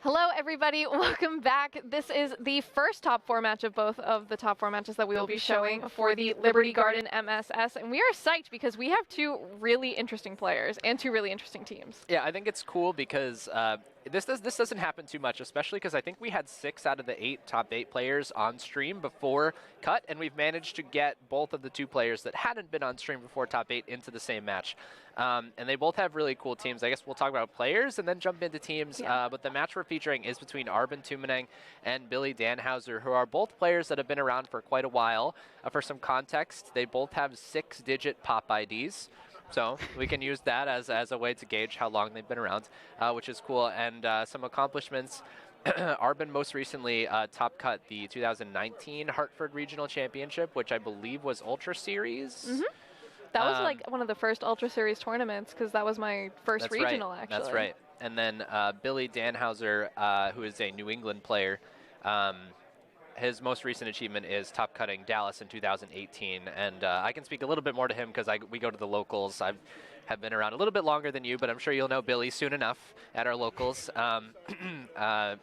Hello, everybody. Welcome back. This is the first top 4 match of both of the top 4 matches that we will be showing for the Liberty Garden MSS, and we are psyched because we have 2 really interesting players and 2 really interesting teams. Yeah, I think it's cool because this doesn't happen too much, especially because I think we had 6 out of the top 8 players on stream before cut, and we've managed to get both of the 2 players that hadn't been on stream before top 8 into the same match. And they both have really cool teams. I guess we'll talk about players and then jump into teams. Yeah. But the match we're featuring is between Arbin Tumaneng and Billy Dannhouser, who are both players that have been around for quite a while. For some context, they both have 6-digit pop IDs. So we can use that as a way to gauge how long they've been around, which is cool. And some accomplishments. Arbin most recently top cut the 2019 Hartford Regional Championship, which I believe was Ultra Series. Mm-hmm. That was like one of the first Ultra Series tournaments because that was my first regional, right. actually. That's right. And then Billy Dannhouser, who is a New England player, his most recent achievement is top cutting Dallas in 2018. And I can speak a little bit more to him because we go to the locals. I have been around a little bit longer than you, but I'm sure you'll know Billy soon enough at our locals.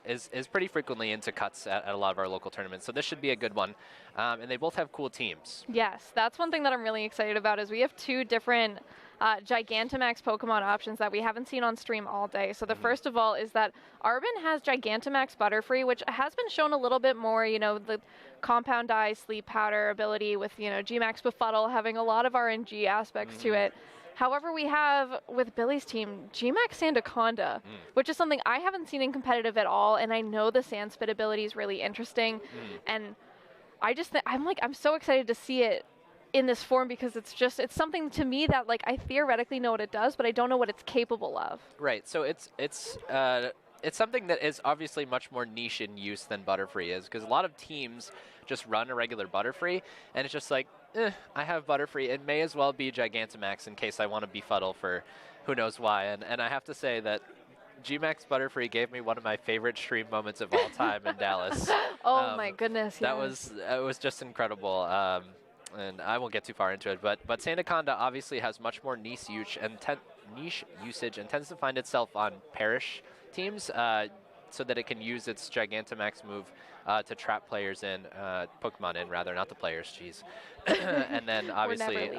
Is pretty frequently into cuts at a lot of our local tournaments. So this should be a good one. And they both have cool teams. Yes, that's one thing that I'm really excited about is we have 2 different Gigantamax Pokemon options that we haven't seen on stream all day. So the first of all is that Arbin has Gigantamax Butterfree, which has been shown a little bit more, the Compound Dye, Sleep Powder ability with, Gmax Befuddle having a lot of RNG aspects to it. However, we have, with Billy's team, Gmax Sandaconda, which is something I haven't seen in competitive at all, and I know the Sand Spit ability is really interesting, and I just I'm so excited to see it in this form because it's something to me that, I theoretically know what it does, but I don't know what it's capable of. Right, so it's something that is obviously much more niche in use than Butterfree is, because a lot of teams just run a regular Butterfree, and it's just like, I have Butterfree. It may as well be Gigantamax in case I want to befuddle for who knows why. And I have to say that Gmax Butterfree gave me one of my favorite stream moments of all time in Dallas. Oh my goodness, yes. It was just incredible. And I won't get too far into it, but Sandaconda obviously has much more niche usage and tends to find itself on Parish teams, so that it can use its Gigantamax move to trap players in, Pokemon in rather, not the players, jeez. And then obviously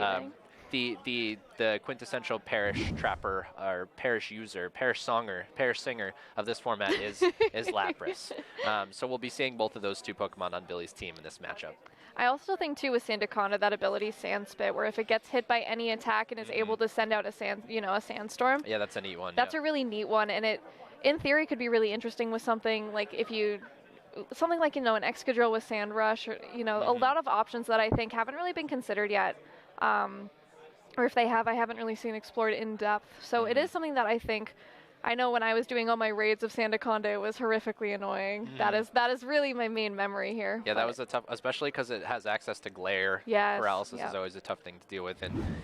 the quintessential Parish trapper or Parish user, Parish singer of this format is Lapras. So we'll be seeing both of those 2 Pokemon on Billy's team in this matchup. I also think, too, with Sandaconda, that ability Sand Spit, where if it gets hit by any attack and is able to send out a sandstorm. Yeah, that's a neat one. That's a really neat one, and it, in theory, could be really interesting with something like an Excadrill with Sand Rush, or, a lot of options that I think haven't really been considered yet. Or if they have, I haven't really seen explored in depth. So it is something that I know when I was doing all my raids of Sandaconda, it was horrifically annoying. That is really my main memory here. Yeah, that was a tough, especially because it has access to glare. Yes, paralysis is always a tough thing to deal with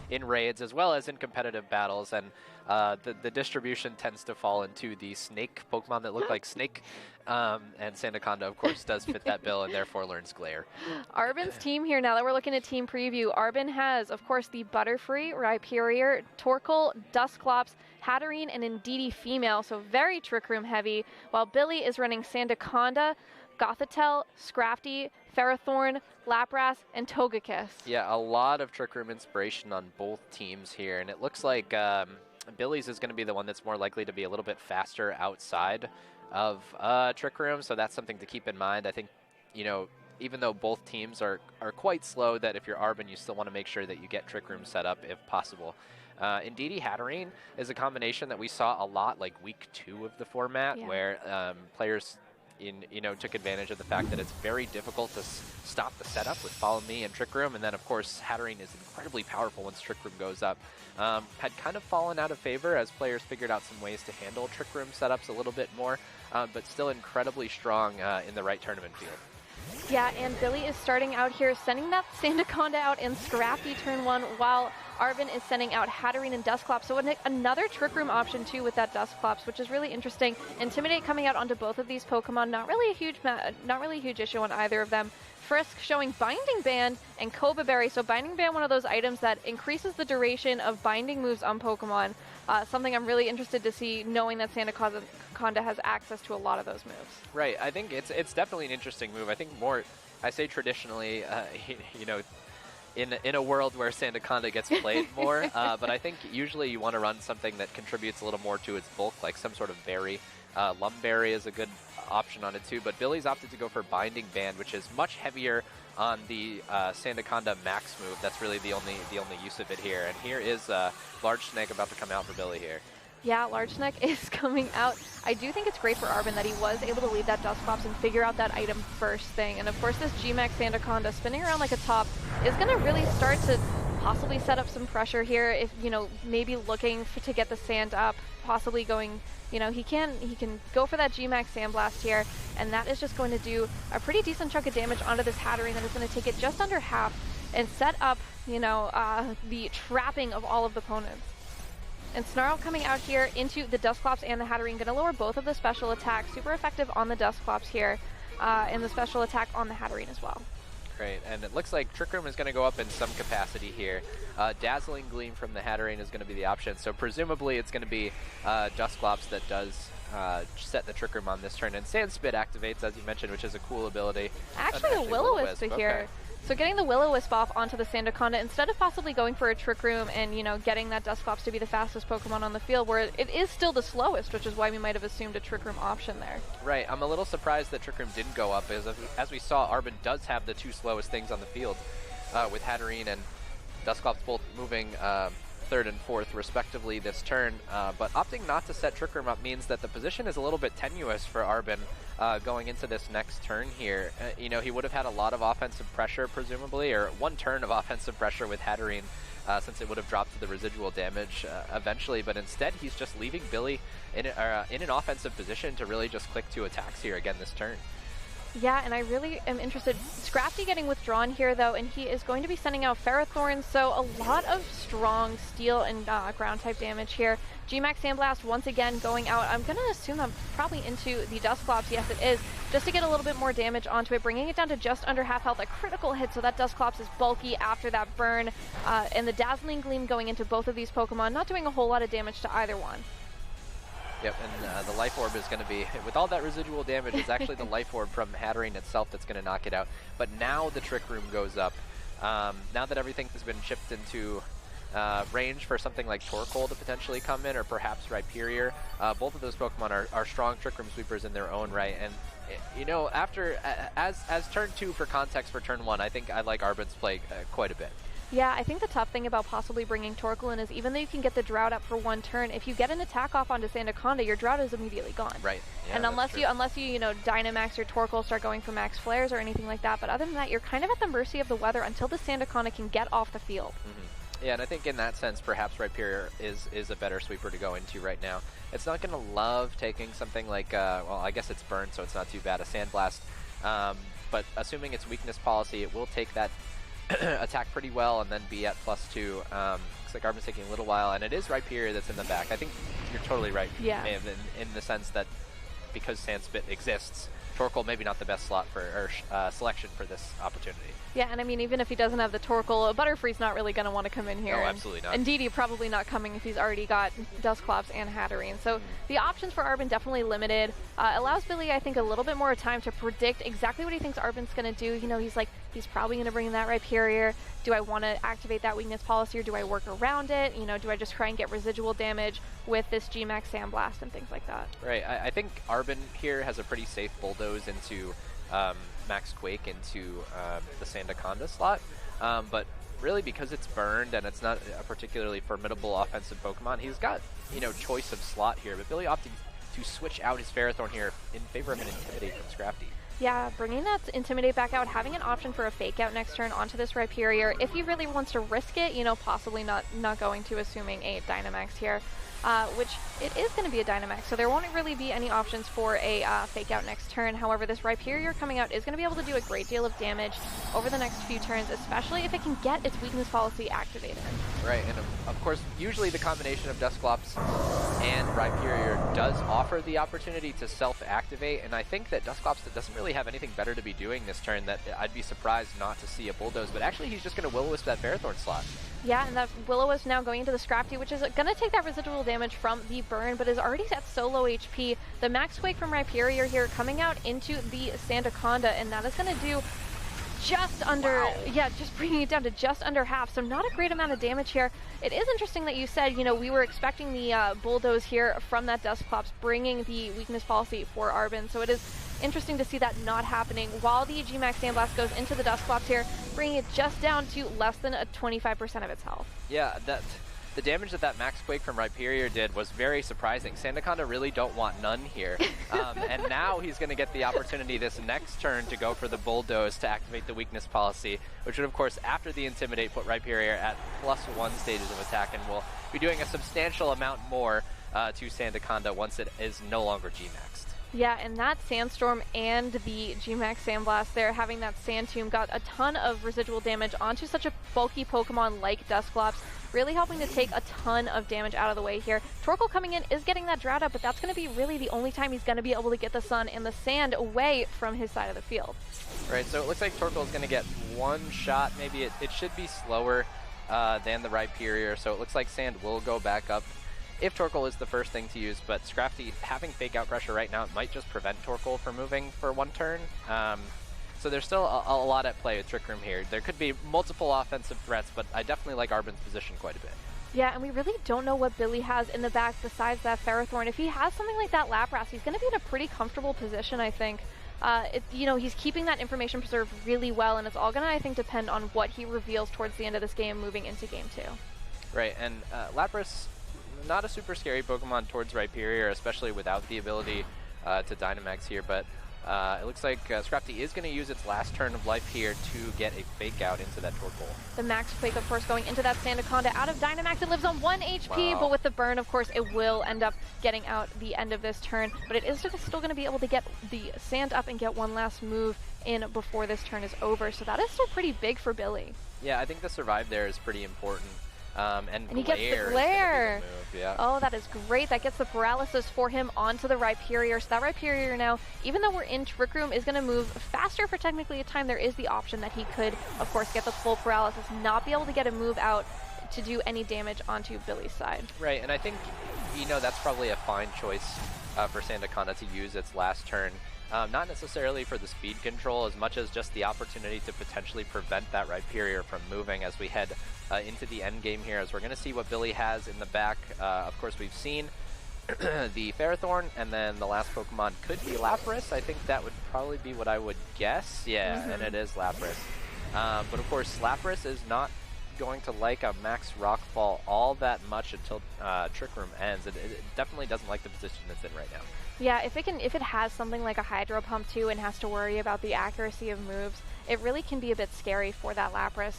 in raids as well as in competitive battles. And the distribution tends to fall into the snake Pokemon that look like snake. And Sandaconda, of course, does fit that bill and therefore learns glare. Arbin's team here, now that we're looking at team preview, Arbin has, of course, the Butterfree, Rhyperior, Torkoal, Dusclops, Hatterene, and Indeedee female, so very Trick Room heavy, while Billy is running Sandaconda, Gothitelle, Scrafty, Ferrothorn, Lapras, and Togekiss. Yeah, a lot of Trick Room inspiration on both teams here, and it looks like Billy's is going to be the one that's more likely to be a little bit faster outside of Trick Room, so that's something to keep in mind. I think, even though both teams are quite slow, that if you're Arbin, you still want to make sure that you get Trick Room set up if possible. Indeedee Hatterene is a combination that we saw a lot like week 2 of the format, where players took advantage of the fact that it's very difficult to stop the setup with Follow Me and Trick Room, and then of course Hatterene is incredibly powerful once Trick Room goes up. Had kind of fallen out of favor as players figured out some ways to handle Trick Room setups a little bit more, but still incredibly strong in the right tournament field. Yeah, and Billy is starting out here, sending that Sandaconda out in Scrafty turn 1, while Arbin is sending out Hatterene and Dusclops. So another Trick Room option, too, with that Dusclops, which is really interesting. Intimidate coming out onto both of these Pokemon, not really a huge issue on either of them. Frisk showing Binding Band and Cobra Berry. So Binding Band, one of those items that increases the duration of binding moves on Pokemon. something I'm really interested to see, knowing that Sandaconda has access to a lot of those moves. Right. I think it's definitely an interesting move. I think more, I say traditionally, you know, in a world where Sandaconda gets played more, but I think usually you want to run something that contributes a little more to its bulk, like some sort of berry. Lumberry is a good option on it too, but Billy's opted to go for Binding Band, which is much heavier on the Sandaconda max move. That's really the only use of it here. And here is Large Snake about to come out for Billy here. Yeah, Large Snake is coming out. I do think it's great for Arbin that he was able to lead that Dusclops and figure out that item first thing. And of course, this G-Max Sandaconda spinning around like a top is going to really start to possibly set up some pressure here. If, you know, maybe looking to get the sand up, possibly going, you know, he can go for that G-Max Sandblast here, and that is just going to do a pretty decent chunk of damage onto this Hatterene that is going to take it just under half and set up, you know, the trapping of all of the opponents. And Snarl coming out here into the Dusclops and the Hatterene, going to lower both of the special attacks. Super effective on the Dusclops here, and the special attack on the Hatterene as well. Great, and it looks like Trick Room is going to go up in some capacity here. Dazzling Gleam from the Hatterene is going to be the option, so presumably it's going to be Dusclops that does set the Trick Room on this turn. And Sand Spit activates, as you mentioned, which is a cool ability. Actually a Will-O-Wisp here. Okay. So getting the Will-O-Wisp off onto the Sandaconda, instead of possibly going for a Trick Room and, you know, getting that Dusclops to be the fastest Pokemon on the field, where it is still the slowest, which is why we might have assumed a Trick Room option there. Right. I'm a little surprised that Trick Room didn't go up, as we saw, Arbin does have the two slowest things on the field, with Hatterene and Dusclops both moving third and fourth respectively this turn, but opting not to set Trick Room up means that the position is a little bit tenuous for Arbin going into this next turn here. You know, he would have had a lot of offensive pressure presumably, or one turn of offensive pressure with Hatterene, since it would have dropped to the residual damage eventually, but instead he's just leaving Billy in an offensive position to really just click two attacks here again this turn. Yeah, and I really am interested. Scrafty getting withdrawn here, though, and he is going to be sending out Ferrothorn, so a lot of strong steel and ground-type damage here. G-Max Sandblast once again going out. I'm going to assume that probably into the Dusclops. Yes, it is, just to get a little bit more damage onto it, bringing it down to just under half health. A critical hit, so that Dusclops is bulky after that burn. And the Dazzling Gleam going into both of these Pokemon, not doing a whole lot of damage to either one. Yep, and the Life Orb is going to be, with all that residual damage, it's actually the Life Orb from Hatterene itself that's going to knock it out. But now the Trick Room goes up. Now that everything has been chipped into range for something like Torkoal to potentially come in, or perhaps Rhyperior, both of those Pokemon are strong Trick Room sweepers in their own right. And, you know, after, as turn 2 for context for turn 1, I think I like Arbin's play quite a bit. Yeah, I think the tough thing about possibly bringing Torkoal in is even though you can get the Drought up for one turn, if you get an attack off onto Sandaconda, your Drought is immediately gone. Right. Yeah, and unless you know, Dynamax your Torkoal, start going for max flares or anything like that, but other than that, you're kind of at the mercy of the weather until the Sandaconda can get off the field. Mm-hmm. Yeah, and I think in that sense, perhaps Rhyperior is a better sweeper to go into right now. It's not going to love taking something like, well, I guess it's Burn, so it's not too bad, a Sandblast. But assuming it's weakness policy, it will take that attack pretty well and then be at +2. Looks like Arbin's taking a little while, and it is Rhyperior that's in the back. I think you're totally right, yeah. Maeve, in the sense that because Sandspit exists, Torkoal maybe not the best slot for or selection for this opportunity. Yeah, and I mean, even if he doesn't have the Torkoal, Butterfree's not really going to want to come in here. No, absolutely not. And Didi probably not coming if he's already got Dusclops and Hatterene. So the options for Arbin definitely limited. Allows Billy, I think, a little bit more time to predict exactly what he thinks Arbin's going to do. You know, he's probably going to bring in that Rhyperior. Do I want to activate that weakness policy, or do I work around it? You know, do I just try and get residual damage with this G-Max Sandblast and things like that? Right. I think Arbin here has a pretty safe bulldoze into Max Quake into the Sandaconda slot, but really because it's burned and it's not a particularly formidable offensive Pokemon, he's got, you know, choice of slot here, but Billy opted to switch out his Ferrothorn here in favor of an Intimidate from Scrafty. Yeah, bringing that Intimidate back out, having an option for a Fake Out next turn onto this Rhyperior, if he really wants to risk it, you know, possibly not going to, assuming a Dynamax here. Which it is going to be a Dynamax, so there won't really be any options for a Fake Out next turn. However, this Rhyperior coming out is going to be able to do a great deal of damage over the next few turns, especially if it can get its weakness policy activated. Right, and of course, usually the combination of Dusclops and Rhyperior does offer the opportunity to self-activate, and I think that Dusclops doesn't really really have anything better to be doing this turn that I'd be surprised not to see a Bulldoze, but actually he's just going to Will-O-Wisp that Ferrothorn slot. Yeah, and that Will-O-Wisp now going into the Scrafty, which is going to take that residual damage from the burn, but is already at so low HP. The Max Quake from Rhyperior here coming out into the Sandaconda, and that is going to do just under, yeah, just bringing it down to just under half, so not a great amount of damage here. It is interesting that you said, you know, we were expecting the Bulldoze here from that Dusclops, bringing the weakness policy for Arbin, so it is interesting to see that not happening while the G-Max Sandblast goes into the Dusclops here, bringing it just down to less than a 25% of its health. Yeah, the damage that Max Quake from Rhyperior did was very surprising. Sandaconda really don't want none here. And now he's going to get the opportunity this next turn to go for the Bulldoze to activate the weakness policy, which would, of course, after the Intimidate, put Rhyperior at +1 stages of attack, and will be doing a substantial amount more to Sandaconda once it is no longer G-Maxed. Yeah, and that Sandstorm and the G-Max Sandblast there, having that Sand Tomb, got a ton of residual damage onto such a bulky Pokemon like Dusclops, really helping to take a ton of damage out of the way here. Torkoal coming in is getting that Drought up, but that's going to be really the only time he's going to be able to get the Sun and the Sand away from his side of the field. Right, so it looks like Torkoal is going to get one shot. Maybe it should be slower than the Rhyperior, so it looks like Sand will go back up if Torkoal is the first thing to use, but Scrafty having Fake Out Pressure right now, it might just prevent Torkoal from moving for one turn. So there's still a lot at play with Trick Room here. There could be multiple offensive threats, but I definitely like Arbin's position quite a bit. Yeah, and we really don't know what Billy has in the back besides that Ferrothorn. If he has something like that Lapras, he's going to be in a pretty comfortable position, I think. You know, he's keeping that information preserved really well, and it's all going to, I think, depend on what he reveals towards the end of this game moving into Game 2. Right, and Lapras, not a super scary Pokemon towards Rhyperior, especially without the ability to Dynamax here, but it looks like Scrafty is going to use its last turn of life here to get a Fake Out into that Torkoal. The Max Quake, of course, going into that Sandaconda out of Dynamax. It lives on 1 HP, but with the burn, of course, it will end up getting out the end of this turn. But it is still going to be able to get the Sand up and get one last move in before this turn is over. So that is still pretty big for Billy. Yeah, I think the survive there is pretty important. And he gets the Glare. Yeah. Oh, that is great. That gets the paralysis for him onto the Rhyperior. So that Rhyperior now, even though we're in Trick Room, is going to move faster for technically a time. There is the option that he could, of course, get the full paralysis, not be able to get a move out to do any damage onto Billy's side. Right, and I think, you know, that's probably a fine choice for Sandaconda to use its last turn. Not necessarily for the speed control as much as just the opportunity to potentially prevent that Rhyperior from moving as we head into the end game here, as we're going to see what Billy has in the back. Of course, we've seen the Ferrothorn, and then the last Pokemon could be Lapras. I think that would probably be what I would guess. Yeah, and it is Lapras. But of course, Lapras is not going to like a Max Rockfall all that much until Trick Room ends. It definitely doesn't like the position it's in right now. Yeah, if it has something like a Hydro Pump too and has to worry about the accuracy of moves, it really can be a bit scary for that Lapras.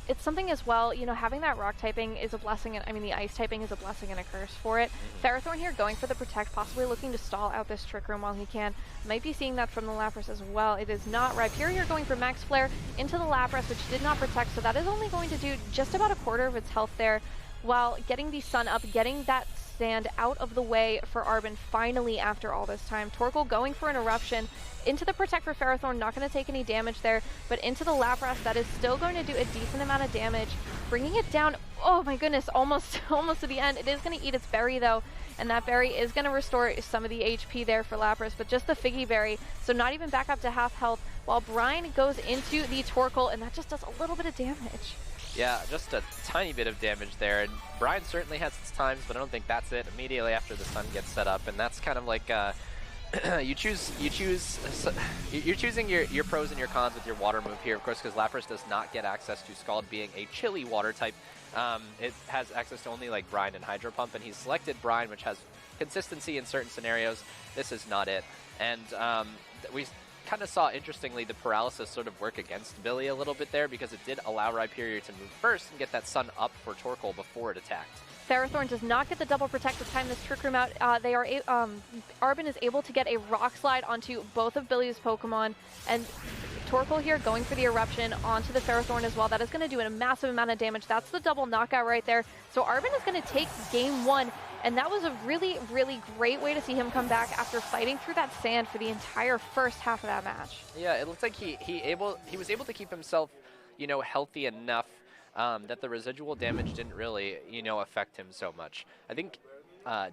It's something as well, you know, having that rock typing is a blessing, and I mean the ice typing is a blessing and a curse for it. Ferrothorn here going for the Protect, possibly looking to stall out this Trick Room while he can. Might be seeing that from the Lapras as well. It is not. Rhyperior going for Max Flare into the Lapras, which did not Protect, so that is only going to do just about a quarter of its health there, while getting the Sun up, getting that Sand out of the way for Arbin finally after all this time. Torkoal going for an Eruption into the Protect for Ferrothorn, not going to take any damage there, but into the Lapras, that is still going to do a decent amount of damage, bringing it down, oh my goodness, almost to the end. It is going to eat its berry though, and that berry is going to restore some of the HP there for Lapras, but just the Figgy Berry, so not even back up to half health, while Brine goes into the Torkoal, and that just does a little bit of damage. Yeah, just a tiny bit of damage there, and Brine certainly has its times, but I don't think that's it. Immediately after the Sun gets set up, and that's kind of like you're choosing your pros and your cons with your water move here, of course, because Lapras does not get access to Scald being a chilly water type. It has access to only like Brine and Hydro Pump, and he's selected Brine, which has consistency in certain scenarios. This is not it, and we kind of saw, interestingly, the paralysis sort of work against Billy a little bit there, because it did allow Rhyperior to move first and get that Sun up for Torkoal before it attacked. Ferrothorn does not get the double protect to time this Trick Room out. Arbin is able to get a Rock Slide onto both of Billy's Pokemon, and Torkoal here going for the Eruption onto the Ferrothorn as well. That is going to do a massive amount of damage. That's the double knockout right there. So Arbin is going to take game one And that was a really, really great way to see him come back after fighting through that sand for the entire first half of that match. Yeah, it looks like he was able to keep himself, healthy enough that the residual damage didn't really, affect him so much. I think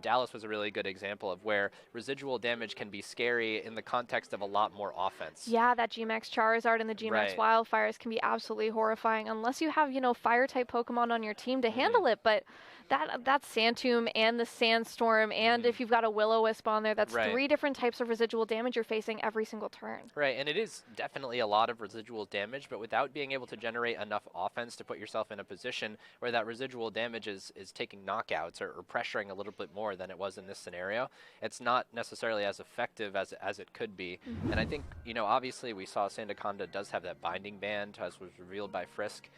Dallas was a really good example of where residual damage can be scary in the context of a lot more offense. Yeah, that G-Max Charizard and the G-Max Wildfires can be absolutely horrifying unless you have, fire-type Pokemon on your team to handle it. But that Sand Tomb and the Sandstorm, and if you've got a Will-O-Wisp on there, that's 3 different types of residual damage you're facing every single turn. Right, and it is definitely a lot of residual damage, but without being able to generate enough offense to put yourself in a position where that residual damage is taking knockouts or pressuring a little bit more than it was in this scenario, it's not necessarily as effective as it could be. And I think, obviously we saw Sandaconda does have that binding band, as was revealed by Frisk.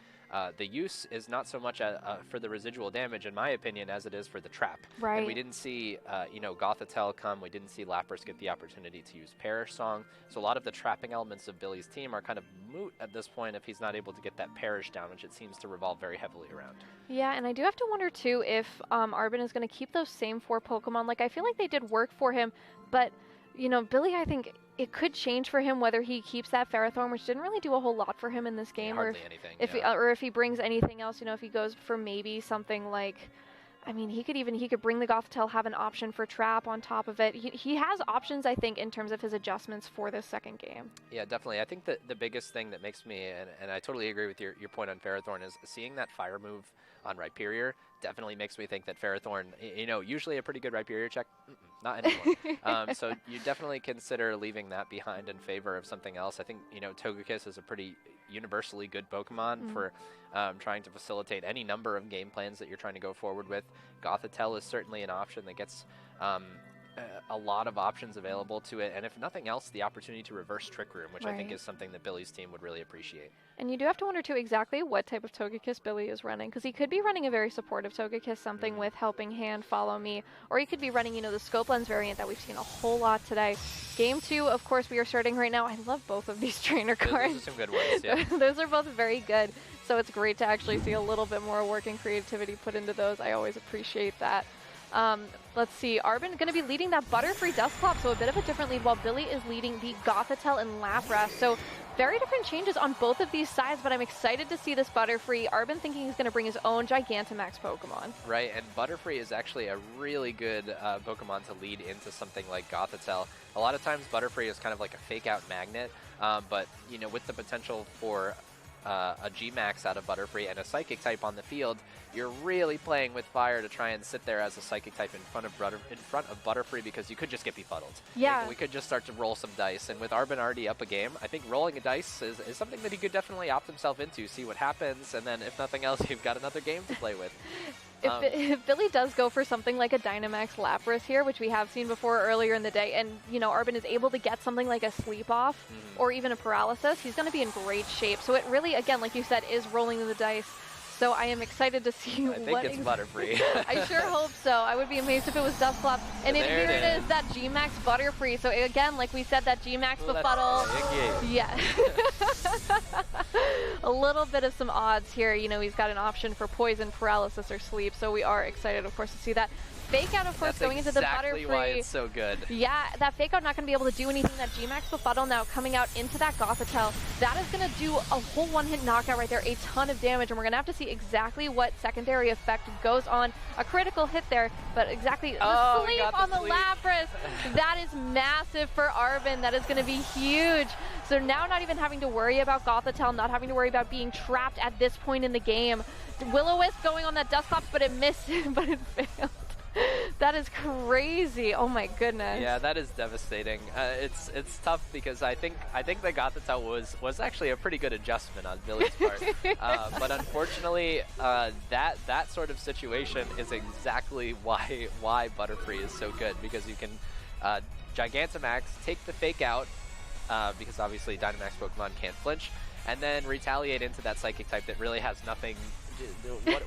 The use is not so much for the residual damage, in my opinion, as it is for the trap. Right. And we didn't see, Gothitelle come. We didn't see Lapras get the opportunity to use Perish Song. So a lot of the trapping elements of Billy's team are kind of moot at this point if he's not able to get that Perish down, which it seems to revolve very heavily around. Yeah, and I do have to wonder, too, if Arbin is going to keep those same 4 Pokemon. Like, I feel like they did work for him, but, Billy, I think it could change for him whether he keeps that Ferrothorn, which didn't really do a whole lot for him in this game, Hardly anything. Or if he brings anything else. If he goes for maybe something like, I mean, he could bring the Gothitelle, have an option for Trap on top of it. He has options, I think, in terms of his adjustments for this second game. Yeah, definitely. I think that the biggest thing that makes me, and I totally agree with your point on Ferrothorn, is seeing that fire move on Rhyperior definitely makes me think that Ferrothorn, usually a pretty good Rhyperior check, not anymore. So you definitely consider leaving that behind in favor of something else. I think, Togekiss is a pretty universally good Pokemon for trying to facilitate any number of game plans that you're trying to go forward with. Gothitelle is certainly an option that gets a lot of options available to it, and if nothing else, the opportunity to reverse Trick Room, which I think is something that Billy's team would really appreciate. And you do have to wonder, too, exactly what type of Togekiss Billy is running, because he could be running a very supportive Togekiss, something with Helping Hand, Follow Me, or he could be running, the Scope Lens variant that we've seen a whole lot today. Game 2, of course, we are starting right now. I love both of these trainer cards. Those are some good ones, yeah. Those are both very good, so it's great to actually see a little bit more work and creativity put into those. I always appreciate that. Let's see, Arbin going to be leading that Butterfree Dusclops, so a bit of a different lead, while Billy is leading the Gothitelle and Lapras. So very different changes on both of these sides, but I'm excited to see this Butterfree. Arbin thinking he's going to bring his own Gigantamax Pokemon. Right, and Butterfree is actually a really good Pokemon to lead into something like Gothitelle. A lot of times Butterfree is kind of like a fake-out magnet, but, with the potential for a G-Max out of Butterfree and a Psychic type on the field, you're really playing with fire to try and sit there as a Psychic type in front of Butterfree, because you could just get befuddled. Yeah. We could just start to roll some dice, and with Arbin already up a game, I think rolling a dice is something that he could definitely opt himself into, see what happens, and then if nothing else, you've got another game to play with. If Billy does go for something like a Dynamax Lapras here, which we have seen before earlier in the day, and, Arbin is able to get something like a Sleep Off or even a Paralysis, he's going to be in great shape. So it really, again, like you said, is rolling the dice. So I am excited to see I think it's Butterfree. I sure hope so. I would be amazed if it was Dusclops. And here it is, that G-Max Butterfree. So again, like we said, that G-Max Befuddle. Yeah. A little bit of some odds here. He's got an option for Poison, Paralysis, or Sleep. So we are excited, of course, to see that. Fake Out, of course, going into the Butterfree. That's exactly why it's so good. Yeah, that Fake Out not going to be able to do anything. That G-Max Befuddle now coming out into that Gothitelle. That is going to do a whole one-hit knockout right there, a ton of damage, and we're going to have to see exactly what secondary effect goes on. A critical hit there, but exactly the sleep on the Lapras. That is massive for Arbin. That is going to be huge. So now not even having to worry about Gothitelle, not having to worry about being trapped at this point in the game. Will-O-Wisp going on that Dusclops, but it missed, but it failed. That is crazy. Oh my goodness. Yeah, that is devastating. It's tough because I think the Gothitelle was actually a pretty good adjustment on Billy's part. But unfortunately, that sort of situation is exactly why Butterfree is so good, because you can Gigantamax, take the Fake Out, because obviously Dynamax Pokemon can't flinch, and then retaliate into that Psychic type that really has nothing.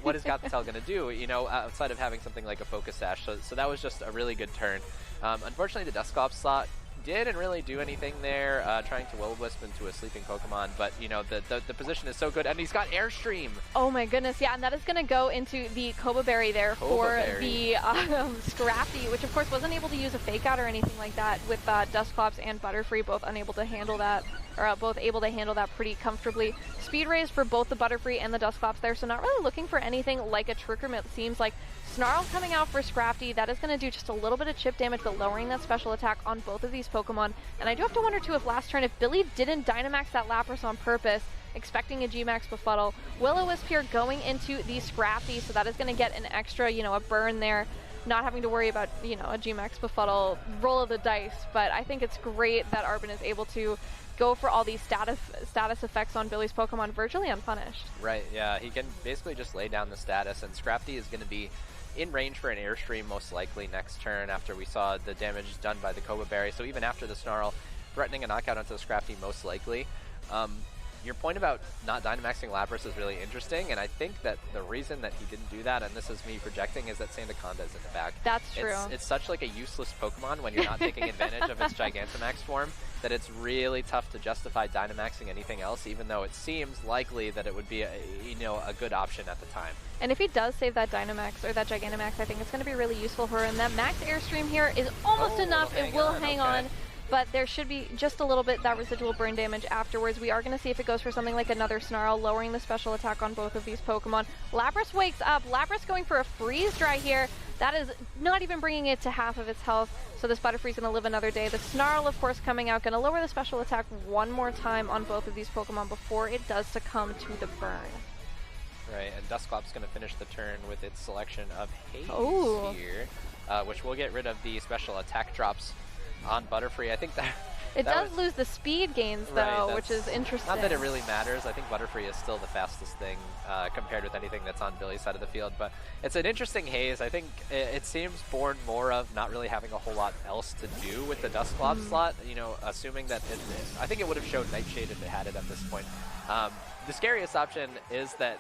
What is Gothitelle going to do, outside of having something like a Focus Sash? So that was just a really good turn. Unfortunately, the Dusclops slot didn't really do anything there, trying to Will-O-Wisp into a sleeping Pokemon, but, you know, the position is so good, and he's got Airstream. Oh my goodness, yeah, and that is going to go into the Koba Berry there for the Scrafty, which of course wasn't able to use a Fake Out or anything like that with Dusclops and Butterfree both unable to handle that, or both able to handle that pretty comfortably. Speed raise for both the Butterfree and the Dusclops there, so not really looking for anything like a Trick Room. It seems like Snarl coming out for Scrafty. That is going to do just a little bit of chip damage, but lowering that special attack on both of these Pokemon. And I do have to wonder too if last turn, if Billy didn't Dynamax that Lapras on purpose, expecting a G-Max Befuddle. Will-O-Wisp here going into the Scrafty, so that is going to get an extra, you know, a burn there. Not having to worry about, you know, a G-Max Befuddle, roll of the dice. But I think it's great that Arbin is able to go for all these status effects on Billy's Pokemon virtually unpunished. Right, yeah, he can basically just lay down the status, and Scrafty is going to be in range for an Airstream most likely next turn after we saw the damage done by the Koba Berry. So even after the Snarl, threatening a knockout onto the Scrafty most likely. Your point about not Dynamaxing Lapras is really interesting, and I think that the reason that he didn't do that, and this is me projecting, is that Sandaconda is in the back. That's true. It's such like a useless Pokemon when you're not taking advantage of its Gigantamax form that it's really tough to justify Dynamaxing anything else, even though it seems likely that it would be a good option at the time. And if he does save that Dynamax or that Gigantamax, I think it's going to be really useful for him. That Max Airstream here is almost enough. It will hang on. But there should be just a little bit that residual burn damage afterwards. We are going to see if it goes for something like another Snarl, lowering the special attack on both of these Pokemon. Lapras wakes up. Lapras going for a Freeze Dry here. That is not even bringing it to half of its health, so this Butterfree's going to live another day. The Snarl, of course, coming out, going to lower the special attack one more time on both of these Pokemon before it does succumb to the burn. Right, and Dusclops going to finish the turn with its selection of Haze here, which will get rid of the special attack drops on Butterfree. I think that it does lose the speed gains though, right, which is interesting. Not that it really matters. I think Butterfree is still the fastest thing compared with anything that's on Billy's side of the field, but it's an interesting Haze. I think it seems born more of not really having a whole lot else to do with the Dusclops slot, you know, assuming that I think it would have showed Nightshade if it had it at this point. The scariest option is that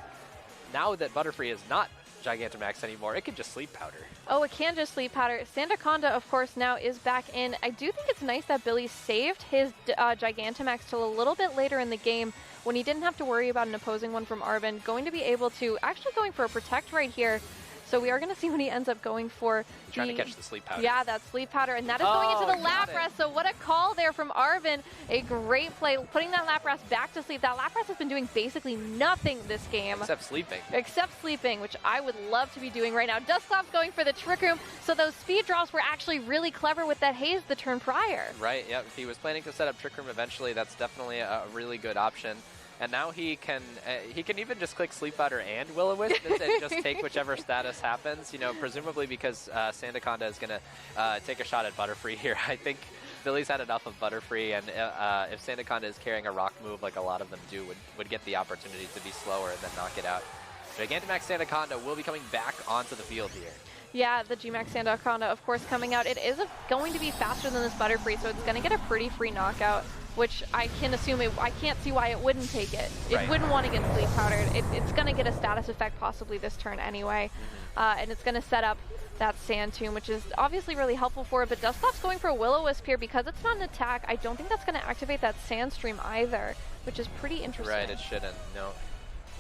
now that Butterfree is not Gigantamax anymore, it can just Sleep Powder. Oh, it can just Sleep Powder. Sandaconda, of course, now is back in. I do think it's nice that Billy saved his Gigantamax till a little bit later in the game when he didn't have to worry about an opposing one from Arbin. Going to be able to, actually going for a Protect right here. So we are going to see what he ends up going for. Trying to catch the Sleep Powder. Yeah, that Sleep Powder. And that is going into the Lapras. So what a call there from Arbin. A great play. Putting that Lapras back to sleep. That Lapras has been doing basically nothing this game. Except sleeping. Except sleeping, which I would love to be doing right now. Dusclops going for the Trick Room. So those speed drops were actually really clever with that Haze the turn prior. Right, yeah. If he was planning to set up Trick Room eventually, that's definitely a really good option. And now he can even just click Sleep Powder and Will-O-Wisp and just take whichever status happens, you know, presumably because Sandaconda is going to take a shot at Butterfree here. I think Billy's had enough of Butterfree, and if Sandaconda is carrying a rock move like a lot of them do, would get the opportunity to be slower and then knock it out. Gigantamax Sandaconda will be coming back onto the field here. Yeah, the G-Max Sandaconda, of course, coming out. It is going to be faster than this Butterfree, so it's going to get a pretty free knockout, which I can assume I can't see why it wouldn't take it. It wouldn't want to get Sleep Powdered. It's going to get a status effect possibly this turn anyway, and it's going to set up that Sand Tomb, which is obviously really helpful for it, but Dusclops going for a Will-O-Wisp here because it's not an attack. I don't think that's going to activate that Sandstream either, which is pretty interesting. Right, it shouldn't, no.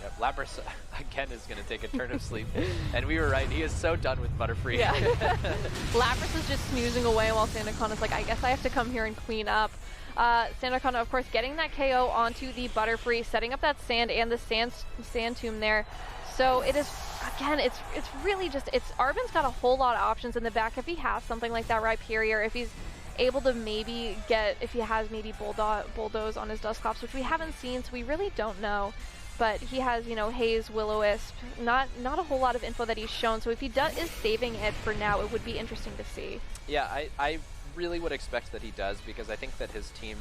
Yep, Lapras, again, is going to take a turn of sleep. And we were right. He is so done with Butterfree. Yeah. Lapras is just snoozing away while Sandaconda's like, I guess I have to come here and clean up. Sandaconda, of course, getting that KO onto the Butterfree, setting up that Sand and the Sand Tomb there. So it is, again, it's really just, Arbin's got a whole lot of options in the back if he has something like that Rhyperior, if he's able to maybe get, if he has maybe Bulldoze on his Dusclops, which we haven't seen, so we really don't know. But he has, you know, Haze, Will-O-Wisp, not a whole lot of info that he's shown. So if he is saving it for now, it would be interesting to see. Yeah, I really would expect that he does, because I think that his team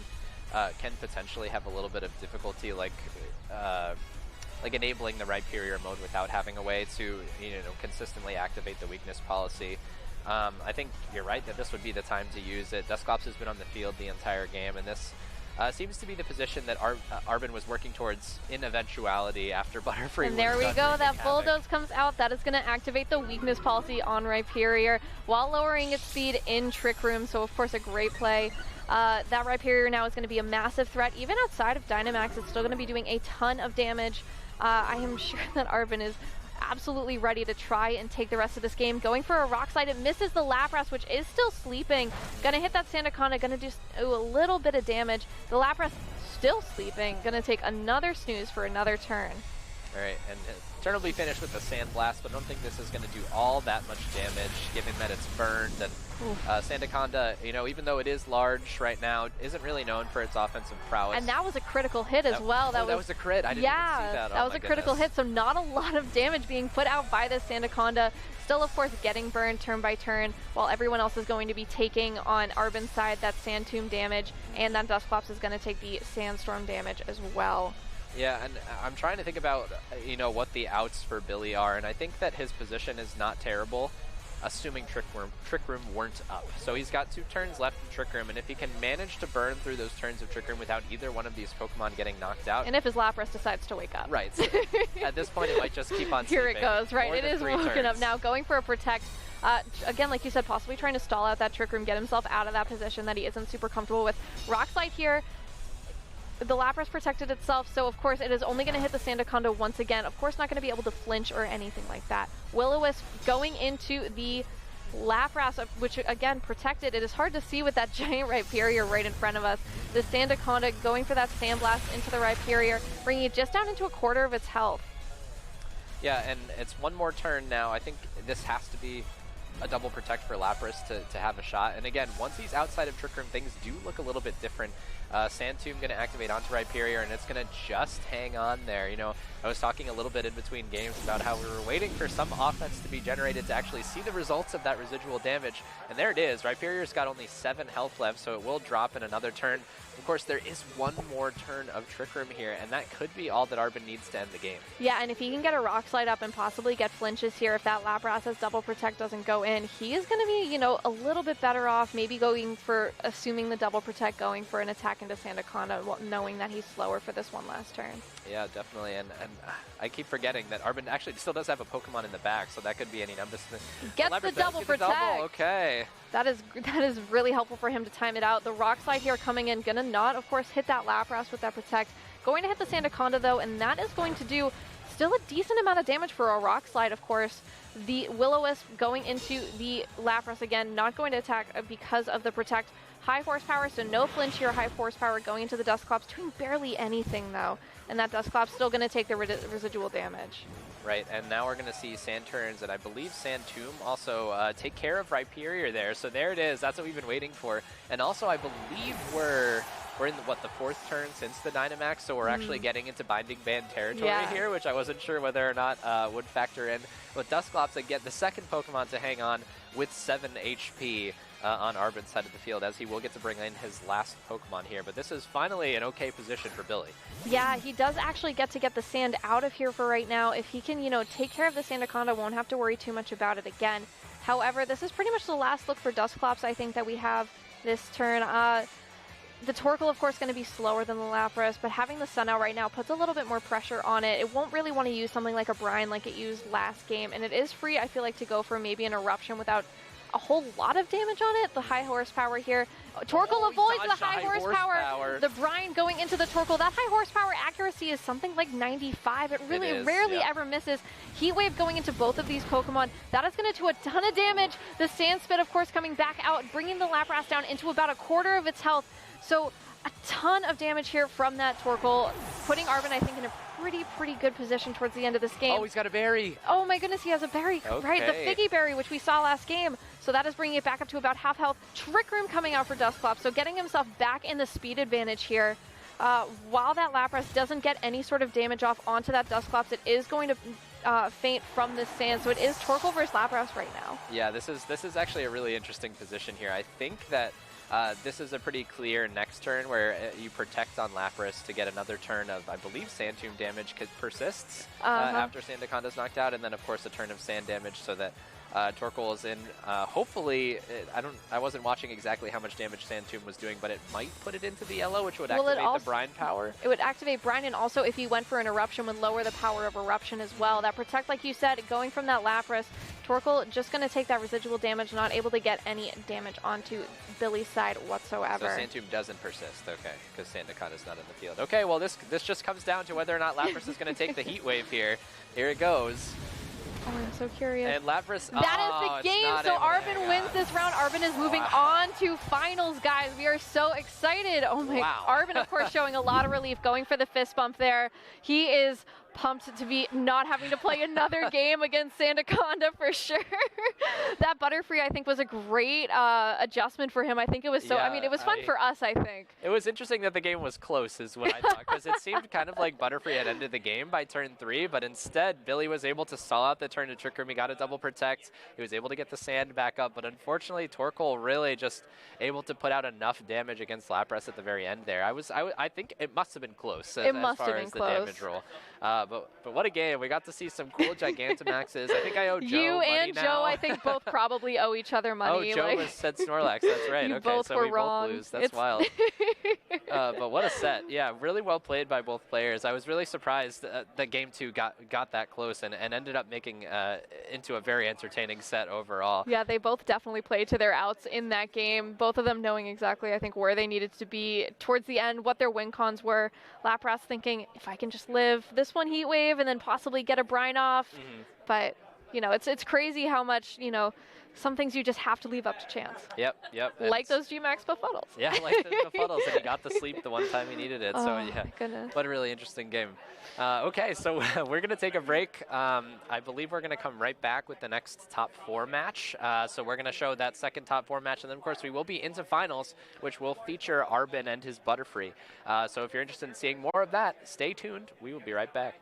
can potentially have a little bit of difficulty, like enabling the Rhyperior mode without having a way to, you know, consistently activate the weakness policy. I think you're right that this would be the time to use it. Dusclops has been on the field the entire game, and this seems to be the position that Arbin was working towards in eventuality after Butterfree. And there we go, that Bulldoze comes out. That is going to activate the weakness policy on Rhyperior while lowering its speed in Trick Room, so of course a great play. That Rhyperior now is going to be a massive threat. Even outside of Dynamax, it's still going to be doing a ton of damage. I am sure that Arbin is absolutely ready to try and take the rest of this game. Going for a Rock Slide, it misses the Lapras, which is still sleeping. Gonna hit that Sandaconda, gonna do a little bit of damage. The Lapras still sleeping, gonna take another snooze for another turn. All right, and turn will be finished with the Sand Blast, but I don't think this is going to do all that much damage, given that it's burned. And Sandaconda, you know, even though it is large right now, isn't really known for its offensive prowess. And that was a critical hit as well. That was a crit. I didn't even see that. That was a critical hit, so not a lot of damage being put out by this Sandaconda. Still, of course, getting burned turn by turn, while everyone else is going to be taking on Arbin's side that Sand Tomb damage, and that Dusclops is going to take the Sandstorm damage as well. Yeah, and I'm trying to think about, you know, what the outs for Billy are, and I think that his position is not terrible, assuming Trick Room weren't up. So he's got 2 turns left in Trick Room, and if he can manage to burn through those turns of Trick Room without either one of these Pokemon getting knocked out. And if his Lapras decides to wake up. Right. So at this point, it might just keep on Here sleeping. it goes, right? It is woken turns. up now, going for a Protect. Again, like you said, possibly trying to stall out that Trick Room, get himself out of that position that he isn't super comfortable with. Rock Slide here. The Lapras protected itself, so of course it is only going to hit the Sandaconda once again. Of course not going to be able to flinch or anything like that. Will-O-Wisp going into the Lapras, which again protected. It is hard to see with that giant Rhyperior right in front of us. The Sandaconda going for that Sandblast into the Rhyperior, bringing it just down into a quarter of its health. Yeah, and it's one more turn now. I think this has to be a double protect for Lapras to have a shot. And again, once he's outside of Trick Room, things do look a little bit different. Sand Tomb going to activate onto Rhyperior, and it's going to just hang on there. You know, I was talking a little bit in between games about how we were waiting for some offense to be generated to actually see the results of that residual damage. And there it is. Rhyperior's got only 7 health left, so it will drop in another turn. Of course, there is one more turn of Trick Room here, and that could be all that Arbin needs to end the game. Yeah, and if he can get a Rock Slide up and possibly get flinches here, if that Lapras's double protect doesn't go in, he is going to be, you know, a little bit better off, maybe going for, assuming the double protect, going for an attack into Sandaconda, knowing that he's slower for this one last turn. Yeah, definitely, and I keep forgetting that Arbin actually still does have a Pokemon in the back, so that could be any number. Gets the double protect. Okay. That is really helpful for him to time it out. The Rock Slide here coming in, gonna not, of course, hit that Lapras with that protect. Going to hit the Sandaconda though, and that is going to do still a decent amount of damage for a Rock Slide, of course. The Will-O-Wisp going into the Lapras again, not going to attack because of the protect. High horsepower, so no flinch here, high horsepower going into the Dusclops, doing barely anything though. And that Dusclops still going to take the residual damage. Right, and now we're going to see Sand Turns, and I believe Sand Tomb also take care of Rhyperior there. So there it is. That's what we've been waiting for. And also, I believe we're in, what, the 4th turn since the Dynamax, so we're actually getting into Binding Band territory here, which I wasn't sure whether or not would factor in. With Dusclops, again, the second Pokemon to hang on with 7 HP on Arbin's side of the field, as he will get to bring in his last Pokemon here. But this is finally an okay position for Billy. Yeah, he does actually get the sand out of here for right now. If he can, you know, take care of the Sandaconda, won't have to worry too much about it again. However, this is pretty much the last look for Dusclops, I think, that we have this turn. The Torkoal, of course, going to be slower than the Lapras, but having the Sun out right now puts a little bit more pressure on it. It won't really want to use something like a Brine like it used last game, and it is free, I feel like, to go for maybe an Eruption without a whole lot of damage on it. The high horsepower here. Torkoal avoids the high horsepower. The Brine going into the Torkoal. That high horsepower accuracy is something like 95. It really rarely ever misses. Heat Wave going into both of these Pokemon. That is going to do a ton of damage. The Sand Spit, of course, coming back out, bringing the Lapras down into about a quarter of its health. So a ton of damage here from that Torkoal, putting Arbin, I think, in a pretty good position towards the end of this game. Oh, he's got a berry. Oh my goodness, he has a berry. Okay. Right, the Figgy Berry, which we saw last game. So that is bringing it back up to about half health. Trick Room coming out for Dusclops, so getting himself back in the speed advantage here. While that Lapras doesn't get any sort of damage off onto that Dusclops, it is going to faint from the sand. So it is Torkoal versus Lapras right now. Yeah, this is actually a really interesting position here. I think that this is a pretty clear next turn where you protect on Lapras to get another turn of, I believe, Sand Tomb damage persists after Sandaconda's knocked out, and then, of course, a turn of sand damage so that Torkoal is in. Hopefully, I wasn't watching exactly how much damage Sand Tomb was doing, but it might put it into the yellow, which would activate the Brine power. It would activate Brine, and also if you went for an Eruption, would lower the power of Eruption as well. That Protect, like you said, going from that Lapras, Torkoal just going to take that residual damage, not able to get any damage onto Billy's side whatsoever. So Sand Tomb doesn't persist, okay, because Sandaconda's not in the field. Okay, well this just comes down to whether or not Lapras is going to take the Heat Wave here. Here it goes. Oh, I'm so curious. And Lapras, that is the game, so Arbin wins this round. Arbin is moving on to finals, guys. We are so excited. Oh my, Arbin, of course, showing a lot of relief, going for the fist bump there. He is pumped to be not having to play another game against Sandaconda for sure. That Butterfree, I think, was a great adjustment for him. I think it was so, I mean, it was fun for us, I think. It was interesting that the game was close is what I thought, because it seemed kind of like Butterfree had ended the game by turn 3, but instead Billy was able to stall out the turn to Trick Room. He got a double protect. He was able to get the sand back up, but unfortunately Torkoal really just able to put out enough damage against Lapras at the very end there. I think it must have been close as far as the damage roll. But what a game. We got to see some cool Gigantamaxes. I think I owe Joe You money and now. Joe, I think, both probably owe each other money. Oh, Joe said Snorlax. That's right. You okay, both so were we wrong. both lose. That's wild. But what a set. Yeah, really well played by both players. I was really surprised that game 2 got that close and ended up making into a very entertaining set overall. Yeah, they both definitely played to their outs in that game. Both of them knowing exactly, I think, where they needed to be towards the end, what their win cons were. Lapras thinking, if I can just live this one Heat Wave and then possibly get a Brine off. But, you know, it's crazy how much, you know, some things you just have to leave up to chance. Yep. Like those G-Max befuddles. Yeah, like the befuddles, and he got to sleep the one time he needed it. So yeah, what a really interesting game. Okay, so we're going to take a break. I believe we're going to come right back with the next top 4 match. So we're going to show that second top 4 match, and then of course we will be into finals, which will feature Arbin and his Butterfree. So if you're interested in seeing more of that, stay tuned. We will be right back.